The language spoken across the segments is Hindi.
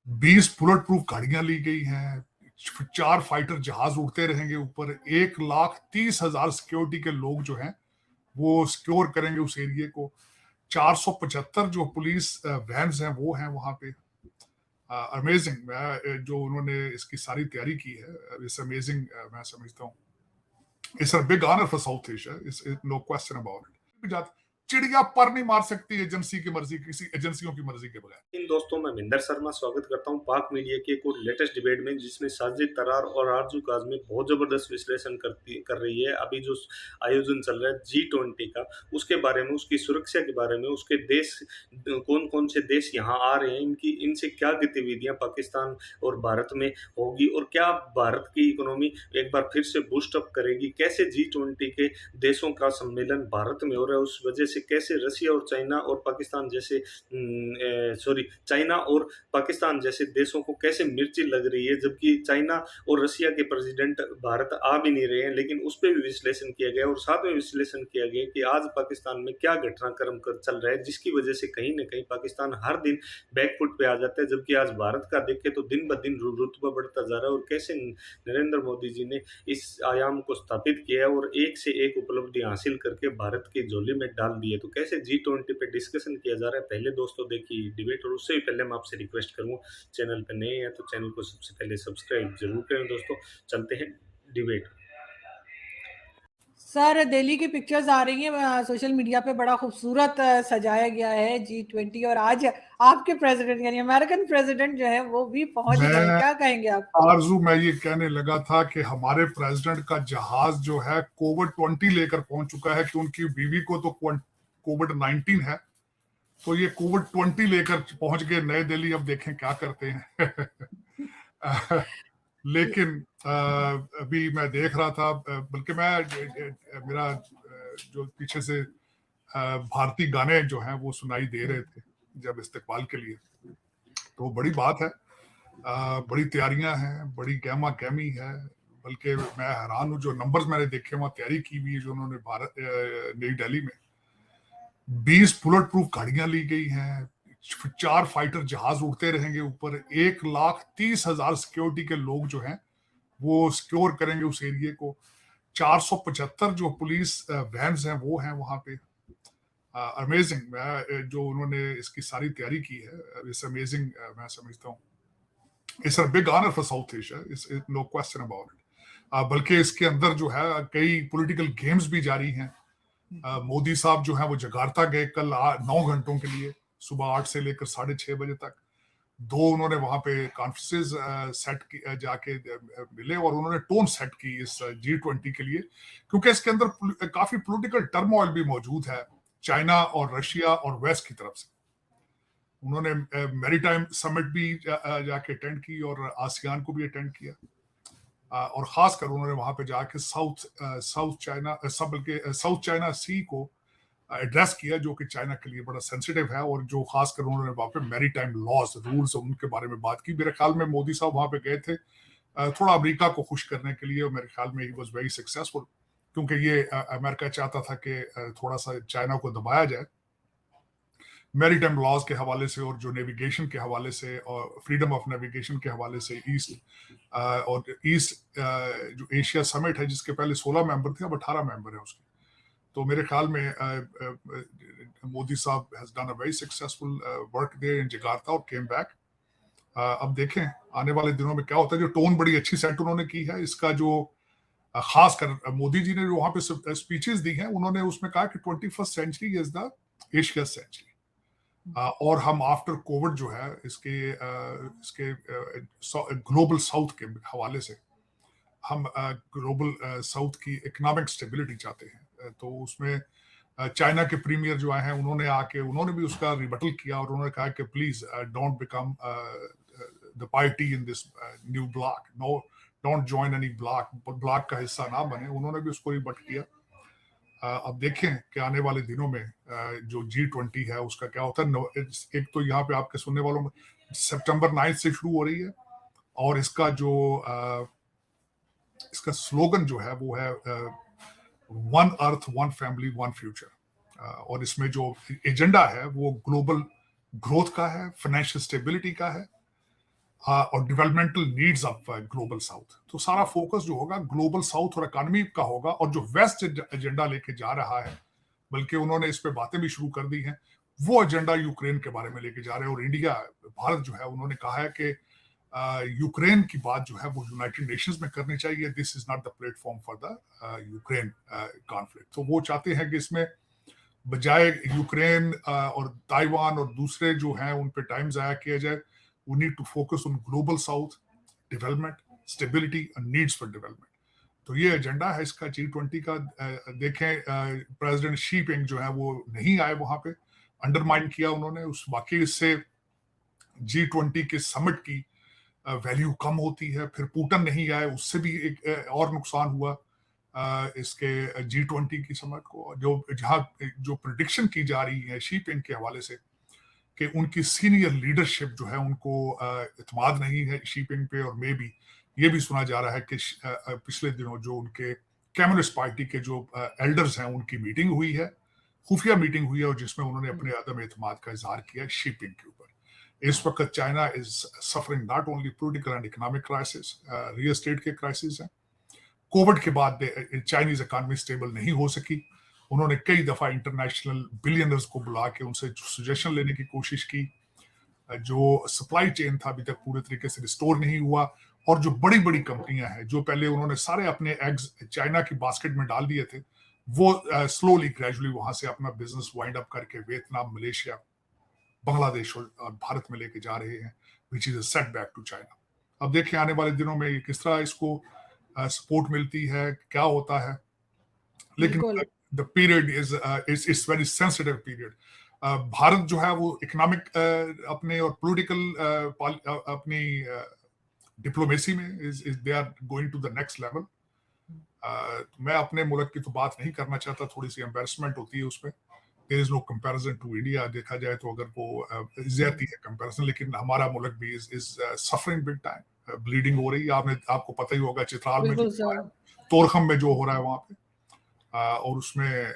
20 बुलेट प्रूफ गाड़ियां ली गई हैं, 4 फाइटर जहाज उड़ते रहेंगे ऊपर, 1,30,000 सिक्योरिटी के लोग जो हैं वो सिक्योर करेंगे उस एरिया को। 475 जो पुलिस वैन्स हैं वो हैं वहां पे। अमेजिंग जो उन्होंने इसकी सारी तैयारी की है, इट्स अमेजिंग। मैं समझता हूँ it's a big honour for South Asia, it's no question about it. चिड़िया पर नहीं मार सकती एजेंसी की मर्जी, किसी एजेंसियों की मर्जी के बगैर। इन दोस्तों, मैं मिंदर शर्मा स्वागत करता हूं पाक मीडिया के एक और लेटेस्ट डिबेट में, जिसमें साजिद तरार और आरजू काज़मी बहुत जबरदस्त विश्लेषण कर रही है। अभी जो आयोजन चल रहा है G20 का, उसके बारे में, उसकी सुरक्षा के बारे में, उसके देश कौन कौन से देश यहाँ आ रहे हैं, इनसे क्या गतिविधियां पाकिस्तान और भारत में होगी, और क्या भारत की इकोनॉमी एक बार फिर से बूस्ट अप करेगी, कैसे G20 के देशों का सम्मेलन भारत में हो रहा है, उस वजह से कैसे रशिया और चाइना और पाकिस्तान जैसे चाइना और पाकिस्तान जैसे देशों को कैसे मिर्ची लग रही है, जबकि चाइना और रशिया के प्रेसिडेंट भारत आ भी नहीं रहे हैं। लेकिन उस पर भी विश्लेषण किया गया और साथ में विश्लेषण किया गया कि आज पाकिस्तान में क्या घटनाक्रम चल रहा है, जिसकी वजह से कहीं ना कहीं पाकिस्तान हर दिन बैकफुट पे आ जाता है। जबकि आज भारत का देखें तो दिन ब दिन रुतबा बढ़ता जा रहा है, और कैसे नरेंद्र मोदी जी ने इस आयाम को स्थापित किया है और एक से एक उपलब्धि हासिल करके भारत की झोली में डाल दी है। तो कैसे G20 पे डिस्कशन किया जा रहा है, पहले दोस्तों देखिए डिबेट। और उससे भी पहले मैं आपसे रिक्वेस्ट करूंगा, चैनल पे नए हैं तो चैनल को सबसे पहले सब्सक्राइब जरूर करें। दोस्तों, चलते हैं डिबेट। सर, दिल्ली की पिक्चर्स आ रही हैं सोशल मीडिया पे, बड़ा खूबसूरत सजाया गया है G20, और आज आपके प्रेसिडेंट यानी अमेरिकन प्रेसिडेंट जो है वो भी पहुंच गए, क्या कहेंगे आप? आरजू, मैं ये कहने लगा था कि हमारे प्रेसिडेंट का जहाज जो है कोविड-20 लेकर पहुंच चुका है, कि उनकी बीवी को तो कोविड-19 है, तो ये कोविड-20 लेकर पहुंच गए नए दिल्ली। अब देखें क्या करते हैं। लेकिन अभी मैं देख रहा था, बल्कि मेरा जो पीछे से भारतीय गाने जो हैं वो सुनाई दे रहे थे जब इस्तकबाल के लिए, तो बड़ी बात है। बड़ी तैयारियां हैं, बड़ी गहमा गहमी है। बल्कि मैं हैरान हूँ, जो नंबर्स मैंने देखे वहां तैयारी की हुई है जो उन्होंने भारत नई दिल्ली में 20 बुलेट प्रूफ गाड़ियां ली गई हैं, 4 फाइटर जहाज उड़ते रहेंगे ऊपर, 1,30,000 सिक्योरिटी के लोग जो हैं वो सिक्योर करेंगे उस एरिया को। 475 जो पुलिस वैन्स हैं वो हैं वहां पे। अमेजिंग जो उन्होंने इसकी सारी तैयारी की है, इट्स अमेजिंग। मैं समझता हूँ it's a big honour for South Asia, it's no question about it. बल्कि इसके अंदर जो है कई पॉलिटिकल गेम्स भी जारी हैं। मोदी साहब जो है वो जकार्ता गए कल 9 घंटों के लिए, सुबह 8 से लेकर 6:30 बजे तक। 2 उन्होंने वहां पे कॉन्फ्रेंसेस सेट की, जाके मिले, और उन्होंने टोन सेट की इस G20 के लिए, क्योंकि इसके अंदर काफी पॉलिटिकल टर्मोइल भी मौजूद है चाइना और रशिया और वेस्ट की तरफ से। उन्होंने मैरीटाइम समिट भी जाके अटेंड की और आसियान को भी अटेंड किया, और खासकर उन्होंने वहां पे जाके साउथ चाइना सी को एड्रेस किया, जो कि चाइना के लिए बड़ा सेंसिटिव है, और जो खासकर उन्होंने वहां पे मैरीटाइम लॉज रूल्स उनके बारे में बात की। मेरे ख्याल में मोदी साहब वहां पे गए थे थोड़ा अमेरिका को खुश करने के लिए, और मेरे ख्याल में ही वाज वेरी सक्सेसफुल, क्योंकि ये अमेरिका चाहता था कि थोड़ा सा चाइना को दबाया जाए मैरीटाइम लॉज के हवाले से, और जो नेविगेशन के हवाले से, और फ्रीडम ऑफ नेविगेशन के हवाले से। ईस्ट जो एशिया समिट है, जिसके पहले 16 मेंबर थे, अब 18 मेंबर है उसके। तो मेरे ख्याल में मोदी साहब has done a very successful work there in Jakarta और केम बैक। अब देखें आने वाले दिनों में क्या होता है। जो टोन बड़ी अच्छी सेट उन्होंने की है, इसका जो खास कर मोदी जी ने जो वहां पे स्पीचेस दी हैं, उन्होंने उसमें कहा कि 21st century is the Asia century, और हम आफ्टर कोविड जो है इसके ग्लोबल साउथ के हवाले से हम ग्लोबल साउथ की इकोनॉमिक स्टेबिलिटी चाहते हैं। तो उसमें चाइना के प्रीमियर जो आए हैं, उन्होंने भी उसका रिबटल किया, और उन्होंने कहा कि please don't become the party in this new block, no don't join any block का हिस्सा ना बने। उन्होंने भी उसको रिबट किया। अब देखें कि आने वाले दिनों में जो G20 है उसका क्या होता है। एक तो यहाँ पे आपके सुनने वालों में सितंबर 9 से शुरू हो रही है, और इसका स्लोगन जो है वो है one earth one family one future. और इसमें जो एजेंडा है वो ग्लोबल ग्रोथ का है, फाइनेंशियल स्टेबिलिटी का है, और developmental needs of global south. तो सारा फोकस जो होगा ग्लोबल साउथ और इकोनॉमी का होगा, और जो वेस्ट एजेंडा लेके जा रहा है, बल्कि उन्होंने इस पे बातें भी शुरू कर दी हैं, वो एजेंडा यूक्रेन के बारे में लेके जा रहे हैं। और इंडिया, भारत जो है, उन्होंने कहा है कि यूक्रेन की बात जो है वो यूनाइटेड नेशंस में करनी चाहिए। This is not the platform for the Ukraine conflict. तो वो चाहते हैं कि इसमें बजाय यूक्रेन और ताइवान और दूसरे जो हैं उन पे टाइम जाया किया जाए, we need to focus on global south, development, stability and needs for development. तो ये एजेंडा है इसका G20 का। देखें, प्रेसिडेंट शी पिंग जो है वो नहीं आए वहां पे, अंडरमाइन किया उन्होंने। उस वाकई से G20 के समिट की वैल्यू कम होती है। फिर पुतिन नहीं आए, उससे भी एक और नुकसान हुआ इसके G20 की समिट को। जो प्रिडिक्शन की जा रही है शी पिंग के हवाले से कि उनकी सीनियर लीडरशिप जो है उनको इत्मीनान नहीं है शी पिंग पे। और मे भी ये भी सुना जा रहा है कि पिछले दिनों जो उनके कम्युनिस्ट पार्टी के जो एल्डर्स हैं उनकी मीटिंग हुई है, खुफिया मीटिंग हुई है, और जिसमें उन्होंने अपने अदम एतमाद का इजहार किया शी पिंग के ऊपर। इस वक्त China is suffering not only political and economic crisis, real estate के क्राइसिस हैं। कोविड के बाद चाइनीज इकोनॉमी स्टेबल नहीं हो सकी। उन्होंने कई दफा इंटरनेशनल बिलियनर्स को बुला के उनसे सजेशन लेने की कोशिश की। जो सप्लाई चेन था अभी तक पूरे तरीके से रिस्टोर नहीं हुआ, और जो बड़ी बड़ी कंपनियां हैं जो पहले उन्होंने सारे अपने एग्स चाइना की बास्केट में डाल दिए थे, वो स्लोली ग्रेजुअली वहां से अपना बिजनेस वाइंड अप करके वियतनाम, मलेशिया, बांग्लादेश और भारत में लेके जा रहे हैं, which is a setback to China. अब देखिए आने वाले दिनों में किस तरह इसको सपोर्ट मिलती है, क्या होता है। लेकिन the period is very sensitive period. Bharat जो है वो इकोनॉमिक अपने और पॉलिटिकल अपनी डिप्लोमेसी में they are going to the next level. मैं अपने मुल्क की तो बात नहीं करना चाहता, थोड़ी सी एम्बेरसमेंट होती है उसमें। There is no comparison to India. देखा जाए तो अगर वो ज्यादती है कंपैरिजन, लेकिन हमारा मुल्क भी is suffering big time. Bleeding हो रही है, आपको पता ही होगा चित्राल में, तोरखम में जो हो रहा है वहां पे, और उसमें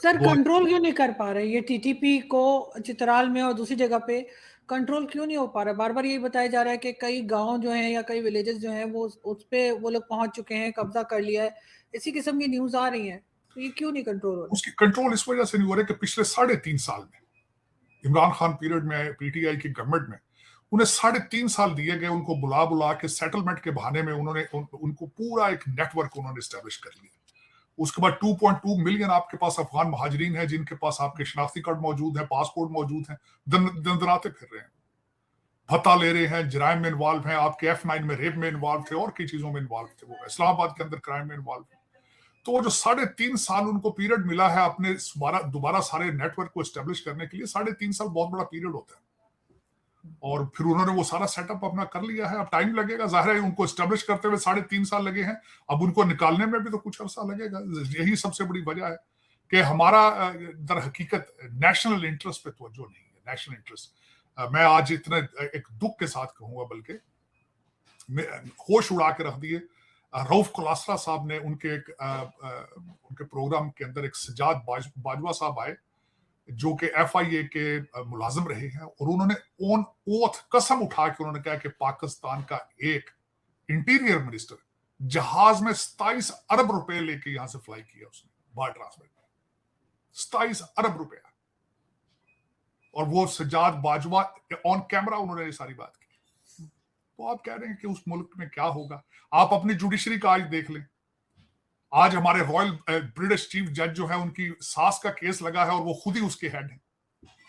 सर कंट्रोल क्यों नहीं कर पा रहे ये टीटीपी को चित्राल में और दूसरी जगह पे कंट्रोल क्यों नहीं हो पा रहा? बार बार यही बताया जा रहा है कि कई गांव जो हैं या कई विलेजेस जो हैं वो उस पे वो लोग पहुंच चुके हैं, कब्जा कर लिया है, इसी किस्म की न्यूज आ रही हैं। तो ये क्यों नहीं कंट्रोल हो रहा? उसकी कंट्रोल इस वजह से नहीं हो रहा कि पिछले 3.5 साल में इमरान खान पीरियड में पीटीआई की गवर्नमेंट में उन्हें 3.5 साल दिए गए। उनको बुला बुला के सेटलमेंट के बहाने में उन्होंने उनको पूरा एक नेटवर्क उन्होंने एस्टेब्लिश कर लिया। उसके बाद 2.2 मिलियन आपके पास अफगान महाजरीन है जिनके पास आपके शनाख्ती कार्ड मौजूद है, पासपोर्ट मौजूद है, दंदनाते फिर रहे हैं, भत्ता ले रहे हैं, जराइम में इन्वॉल्व हैं, आपके F9 में रेप में इन्वॉल्व थे और कई चीजों में इन्वॉल्व थे, वो इस्लामाबाद के अंदर क्राइम में इन्वॉल्व है। तो वो जो 3.5 साल उनको पीरियड मिला है अपने दोबारा सारे नेटवर्क को एस्टेब्लिश करने के लिए, 3.5 साल बहुत बड़ा पीरियड होता है। और फिर उन्होंने वो सारा सेटअप अपना कर लिया है। अब टाइम लगेगा, जाहिर है उनको एस्टेब्लिश करते हुए 3.5 साल लगे हैं, अब उनको निकालने में भी तो कुछ अर्सा लगेगा। यही सबसे बड़ी वजह है कि हमारा दर हकीकत नेशनल इंटरेस्ट पे तवज्जो नहीं है। नेशनल इंटरेस्ट मैं आज इतना एक दुख के साथ कहूंगा, बल्कि होश उड़ा के रख दिए। रऊफ कुलासरा साहब ने उनके प्रोग्राम के अंदर एक सजाद बाजवा साहब आए जो कि FIA के मुलाजिम रहे हैं, और उन्होंने ऑन ओथ कसम उठा के उन्होंने कहा कि पाकिस्तान का एक इंटीरियर मिनिस्टर जहाज में 27 अरब रुपए लेके यहां से फ्लाई किया उसने बाहर ट्रांसफर, 27 अरब रुपया। और वो सजाद बाजवा ऑन कैमरा उन्होंने ये सारी बात की। तो आप कह रहे हैं कि उस मुल्क में क्या होगा? आप अपनी जुडिशरी का आज देख लें। आज हमारे रॉयल ब्रिटिश चीफ जज जो है उनकी सास का केस लगा है और वो खुद ही उसके हेड है,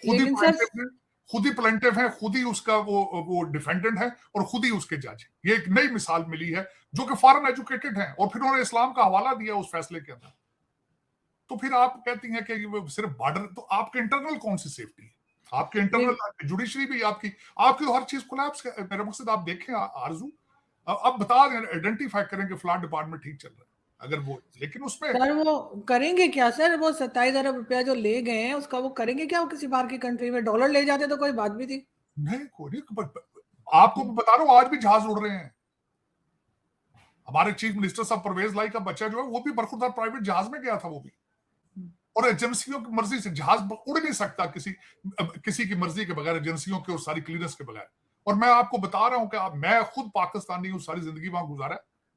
खुद ही प्लेंटिव है, खुद ही उसका वो डिफेंडेंट है और खुद ही उसके जज है। ये एक नई मिसाल मिली है जो कि फॉरेन एजुकेटेड है, और फिर उन्होंने इस्लाम का हवाला दिया उस फैसले के अंदर। तो फिर आप कहती हैं कि सिर्फ बॉर्डर, तो आपके इंटरनल कौन सी सेफ्टी है? आपके इंटरनल जुडिशरी भी आपकी तो हर चीज कोलैप्स। मेरा मकसद आप देखें आरजू, अब बता दें, आइडेंटिफाई करें कि फ्लड डिपार्टमेंट ठीक चल रहा है अगर वो, लेकिन उसमें सर वो करेंगे क्या? सर वो 27 अरब रुपया जो ले गए हैं उसका वो करेंगे क्या? वो किसी बाहर की कंट्री में डॉलर ले जाते तो कोई बात भी थी नहीं। कोई नहीं, आपको बता रहा हूँ आज भी जहाज उड़ रहे हैं। हमारे चीफ मिनिस्टर साहब परवेज लाई का बच्चा जो है वो भी बरखुरदार प्राइवेट जहाज में गया था वो भी, और एजेंसियों की मर्जी से जहाज उड़ नहीं सकता किसी की मर्जी के बगैर, एजेंसियों के और सारी क्लियरेंस के बगैर। और मैं आपको बता रहा हूं कि मैं खुद पाकिस्तानी हूं, सारी जिंदगी वहां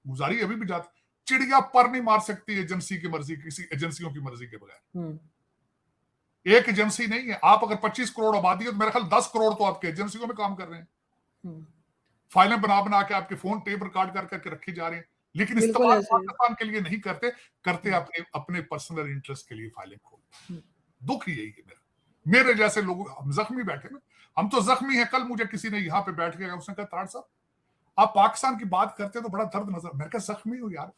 गुजारी अभी भी जाती। चिड़िया पर नहीं मार सकती एजेंसी की मर्जी, किसी एजेंसियों की मर्जी के बगैर। एक एजेंसी नहीं है। आप अगर 25 करोड़ आबादी है तो मेरे ख्याल 10 करोड़ तो आपके एजेंसियों में काम कर रहे हैं। फाइलें बना के आपके फोन टेप रिकॉर्ड करके रखी जा रही हैं, लेकिन इस्तेमाल पाकिस्तान के लिए नहीं करते अपने पर्सनल इंटरेस्ट के लिए फाइलें खोलते। दुख यही है मेरे जैसे लोग। हम जख्मी बैठे ना, हम तो जख्मी हैं। कल मुझे किसी ने यहाँ पे बैठ के उसने कहा ताड़ साहब आप पाकिस्तान की बात करते तो बड़ा दर्द नजर। मैं कहा जख्मी हूं यार,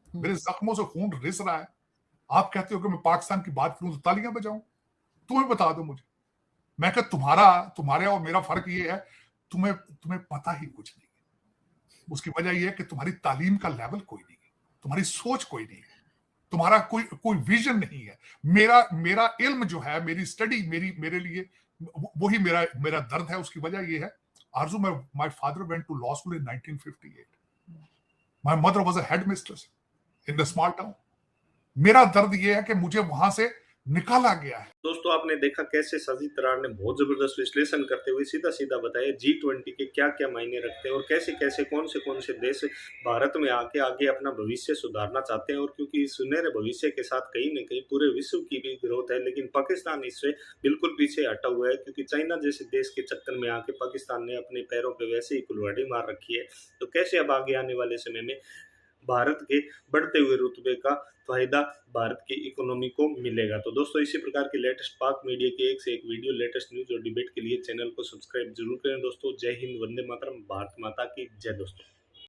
मेरे जख्मों से खून रिस रहा है। आप कहते हो कि मैं पाकिस्तान की बात करूं तो तालियां बजाऊं? तुम्हें बता दो मुझे। मैं कहा तुम्हारे और मेरा फर्क ये है, तुम्हें पता ही कुछ नहीं है। उसकी वजह यह है कि तुम्हारी तालीम का लेवल कोई नहीं है, तुम्हारी सोच कोई नहीं है, तुम्हारा कोई विजन नहीं है। मेरा इल्म जो है, मेरी स्टडी, मेरे लिए वही मेरा दर्द है। उसकी वजह यह है Arzoo, my father went to law school in 1958। My mother was a headmistress in the small town. मेरा दर्द यह है कि मुझे वहां से निकाला गया है। दोस्तों आपने देखा कैसे साजिद तरार ने बहुत जबरदस्त विश्लेषण करते हुए सीधा सीधा बताया G20 के क्या क्या मायने रखते हैं और कैसे कैसे कौन से देश भारत में आगे अपना भविष्य सुधारना चाहते हैं। और क्योंकि इस सुनहरे भविष्य के साथ कहीं न कहीं पूरे विश्व की भी ग्रोथ है, लेकिन पाकिस्तान इससे बिल्कुल पीछे हटा हुआ है, क्योंकि चाइना जैसे देश के चक्कर में आके पाकिस्तान ने अपने पैरों पर वैसे ही कुल्हाड़ी मार रखी है। तो कैसे अब आगे आने वाले समय में भारत के बढ़ते हुए रुतबे का फायदा भारत की इकोनॉमी को मिलेगा। तो दोस्तों इसी प्रकार की लेटेस्ट पाक मीडिया की एक से एक वीडियो, लेटेस्ट न्यूज और डिबेट के लिए चैनल को सब्सक्राइब जरूर करें दोस्तों। जय हिंद, वंदे मातरम, भारत माता की जय दोस्तों।